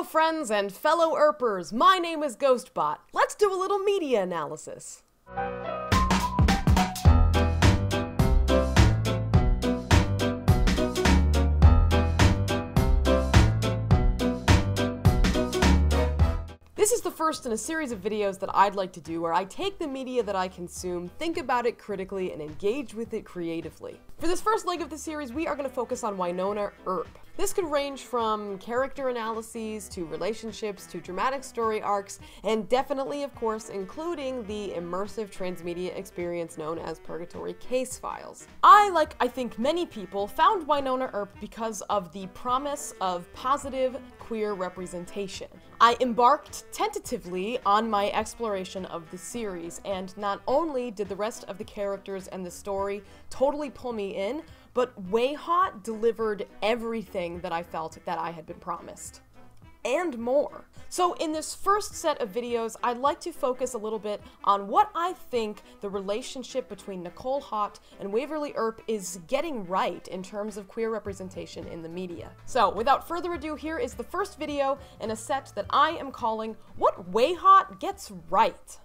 Hello friends and fellow Earpers, my name is Ghostbot. Let's do a little media analysis. This is the first in a series of videos that I'd like to do where I take the media that I consume, think about it critically, and engage with it creatively. For this first leg of the series, we are going to focus on Wynonna Earp. This could range from character analyses, to relationships, to dramatic story arcs, and definitely, of course, including the immersive transmedia experience known as Purgatory Case Files. I think many people, found Wynonna Earp because of the promise of positive queer representation. I embarked tentatively on my exploration of the series, and not only did the rest of the characters and the story totally pull me in, but Haught delivered everything that I felt that I had been promised. And more. So in this first set of videos, I'd like to focus a little bit on what I think the relationship between Nicole Hot and Waverly Earp is getting right in terms of queer representation in the media. So without further ado, here is the first video in a set that I am calling What Haught Gets Right.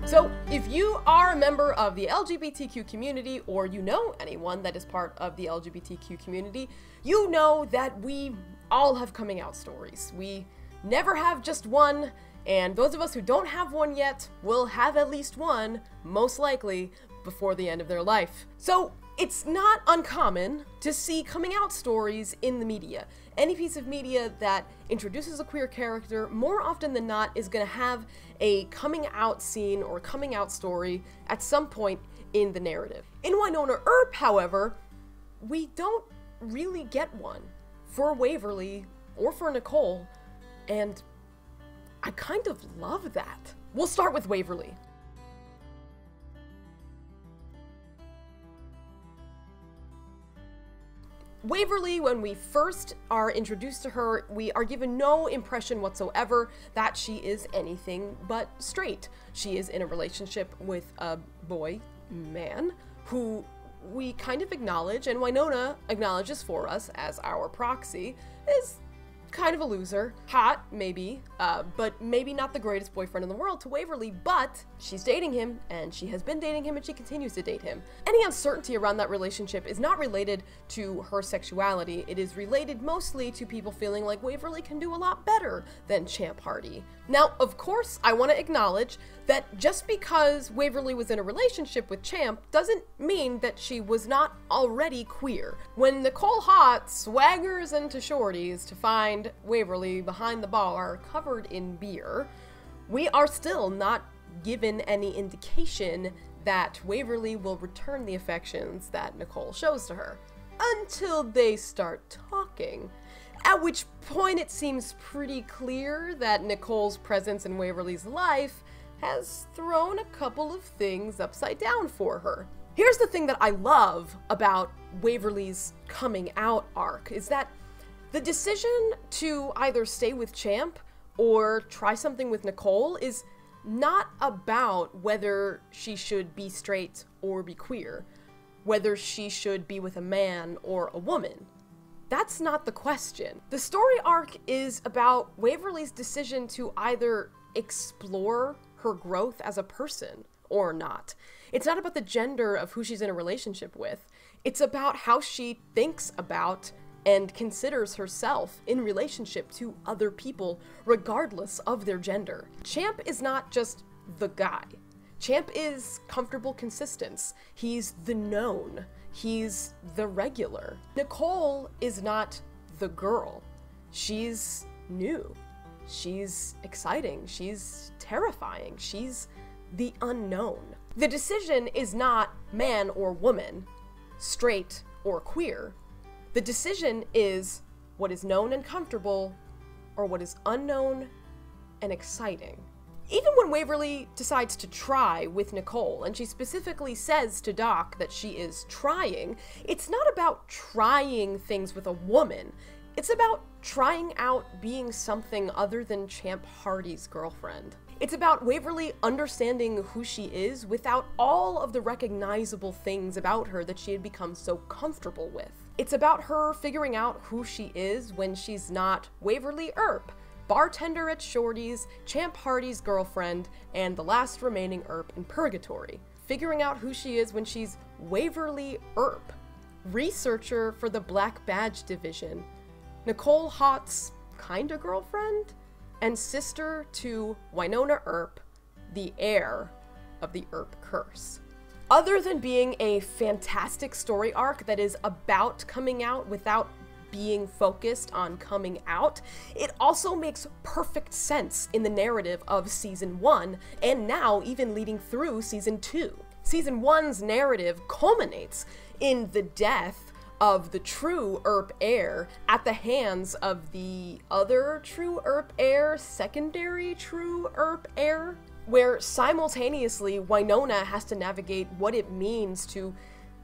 So, if you are a member of the LGBTQ community, or you know anyone that is part of the LGBTQ community, you know that we all have coming out stories. We never have just one, and those of us who don't have one yet will have at least one, most likely, before the end of their life. So, it's not uncommon to see coming out stories in the media. Any piece of media that introduces a queer character, more often than not, is going to have a coming out scene or coming out story at some point in the narrative. In Wynonna Earp, however, we don't really get one for Waverly or for Nicole, and I kind of love that. We'll start with Waverly. Waverly, when we first are introduced to her, we are given no impression whatsoever that she is anything but straight. She is in a relationship with a man, who we kind of acknowledge, and Wynonna acknowledges for us as our proxy, is kind of a loser. Hot, maybe, but maybe not the greatest boyfriend in the world to Waverly, but she's dating him, and she has been dating him, and she continues to date him. Any uncertainty around that relationship is not related to her sexuality. It is related mostly to people feeling like Waverly can do a lot better than Champ Hardy. Now, of course, I want to acknowledge that just because Waverly was in a relationship with Champ doesn't mean that she was not already queer. When Nicole Hot swaggers into Shorty's to find Waverly behind the bar covered in beer, we are still not given any indication that Waverly will return the affections that Nicole shows to her. Until they start talking. At which point it seems pretty clear that Nicole's presence in Waverly's life has thrown a couple of things upside down for her. Here's the thing that I love about Waverly's coming out arc, is that the decision to either stay with Champ or try something with Nicole is not about whether she should be straight or be queer, whether she should be with a man or a woman. That's not the question. The story arc is about Waverly's decision to either explore her growth as a person or not. It's not about the gender of who she's in a relationship with. It's about how she thinks about and considers herself in relationship to other people, regardless of their gender. Champ is not just the guy. Champ is comfortable consistence. He's the known. He's the regular. Nicole is not the girl. She's new. She's exciting. She's terrifying. She's the unknown. The decision is not man or woman, straight or queer. The decision is what is known and comfortable, or what is unknown and exciting. Even when Waverly decides to try with Nicole, and she specifically says to Doc that she is trying, it's not about trying things with a woman. It's about trying out being something other than Champ Hardy's girlfriend. It's about Waverly understanding who she is without all of the recognizable things about her that she had become so comfortable with. It's about her figuring out who she is when she's not Waverly Earp, bartender at Shorty's, Champ Hardy's girlfriend, and the last remaining Earp in purgatory. Figuring out who she is when she's Waverly Earp, researcher for the Black Badge Division, Nicole Hot's kinda girlfriend, and sister to Wynonna Earp, the heir of the Earp curse. Other than being a fantastic story arc that is about coming out without being focused on coming out, it also makes perfect sense in the narrative of Season 1, and now even leading through Season 2. Season 1's narrative culminates in the death of the true Earp heir at the hands of the other true Earp heir, secondary true Earp heir, where simultaneously Wynonna has to navigate what it means to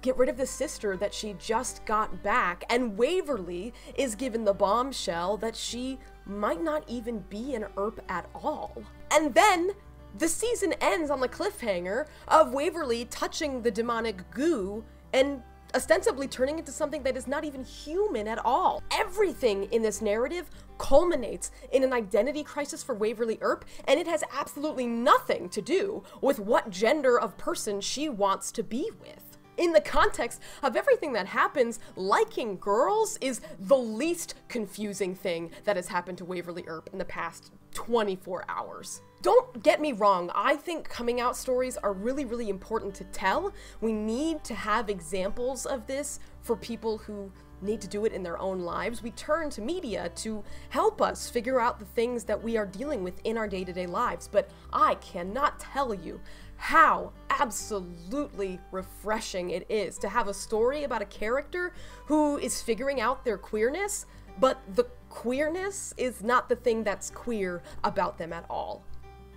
get rid of the sister that she just got back, and Waverly is given the bombshell that she might not even be an Earp at all. And then the season ends on the cliffhanger of Waverly touching the demonic goo and ostensibly turning into something that is not even human at all. Everything in this narrative culminates in an identity crisis for Waverly Earp, and it has absolutely nothing to do with what gender of person she wants to be with. In the context of everything that happens, liking girls is the least confusing thing that has happened to Waverly Earp in the past 24 hours. Don't get me wrong, I think coming out stories are really, really important to tell. We need to have examples of this for people who need to do it in their own lives. We turn to media to help us figure out the things that we are dealing with in our day-to-day lives, but I cannot tell you how absolutely refreshing it is to have a story about a character who is figuring out their queerness, but the queerness is not the thing that's queer about them at all.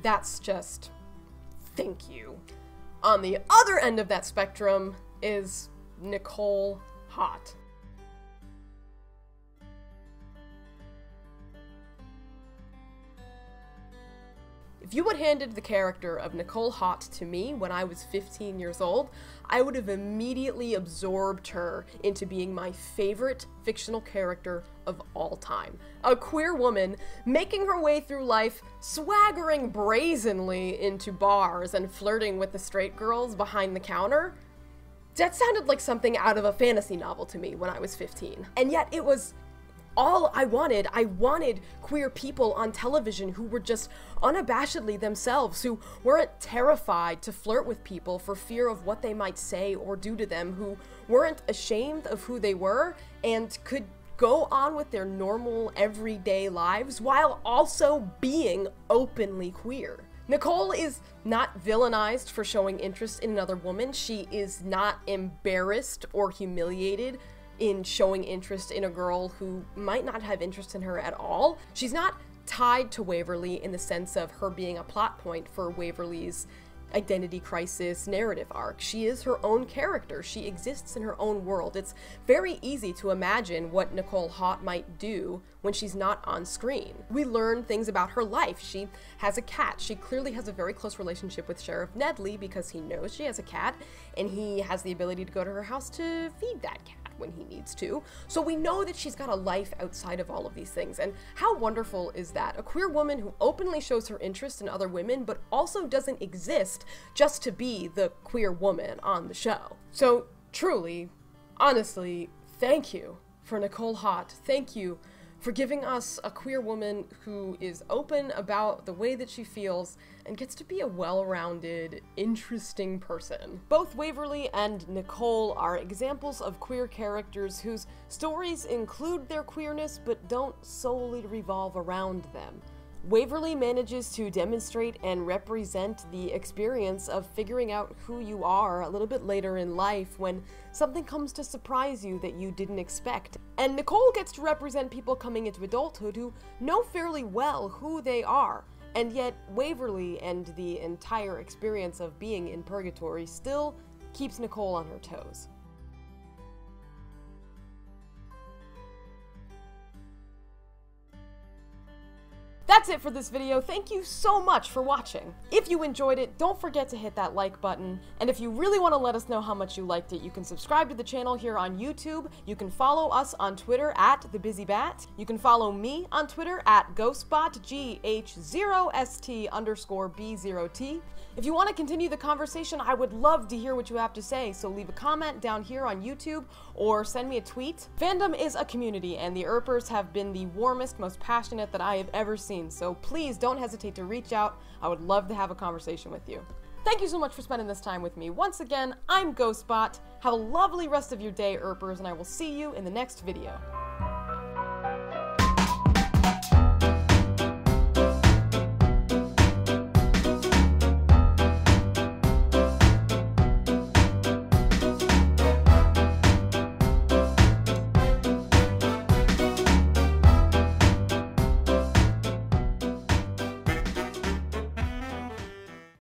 That's just, thank you. On the other end of that spectrum is Nicole Hot. If you had handed the character of Nicole Hot to me when I was 15 years old, I would have immediately absorbed her into being my favorite fictional character of all time. A queer woman making her way through life, swaggering brazenly into bars and flirting with the straight girls behind the counter. That sounded like something out of a fantasy novel to me when I was 15. And yet it was all I wanted. I wanted queer people on television who were just unabashedly themselves, who weren't terrified to flirt with people for fear of what they might say or do to them, who weren't ashamed of who they were and could go on with their normal everyday lives while also being openly queer. Nicole is not villainized for showing interest in another woman. She is not embarrassed or humiliated in showing interest in a girl who might not have interest in her at all. She's not tied to Waverly in the sense of her being a plot point for Waverly's identity crisis narrative arc. She is her own character. She exists in her own world. It's very easy to imagine what Nicole Hot might do when she's not on screen. We learn things about her life. She has a cat. She clearly has a very close relationship with Sheriff Nedley because he knows she has a cat and he has the ability to go to her house to feed that cat when he needs to. So we know that she's got a life outside of all of these things. And how wonderful is that? A queer woman who openly shows her interest in other women, but also doesn't exist just to be the queer woman on the show. So truly, honestly, thank you for Nicole Hot. Thank you for giving us a queer woman who is open about the way that she feels and gets to be a well-rounded, interesting person. Both Waverly and Nicole are examples of queer characters whose stories include their queerness but don't solely revolve around them. Waverly manages to demonstrate and represent the experience of figuring out who you are a little bit later in life when something comes to surprise you that you didn't expect. And Nicole gets to represent people coming into adulthood who know fairly well who they are. And yet Waverly and the entire experience of being in purgatory still keeps Nicole on her toes. That's it for this video. Thank you so much for watching. If you enjoyed it, don't forget to hit that like button. And if you really want to let us know how much you liked it, you can subscribe to the channel here on YouTube. You can follow us on Twitter at TheBusyBat. You can follow me on Twitter at GhostBot, GH0ST_B0T. If you want to continue the conversation, I would love to hear what you have to say, so leave a comment down here on YouTube or send me a tweet. Fandom is a community, and the Earpers have been the warmest, most passionate that I have ever seen, so please don't hesitate to reach out. I would love to have a conversation with you. Thank you so much for spending this time with me. Once again, I'm GhostBot. Have a lovely rest of your day, Earpers, and I will see you in the next video.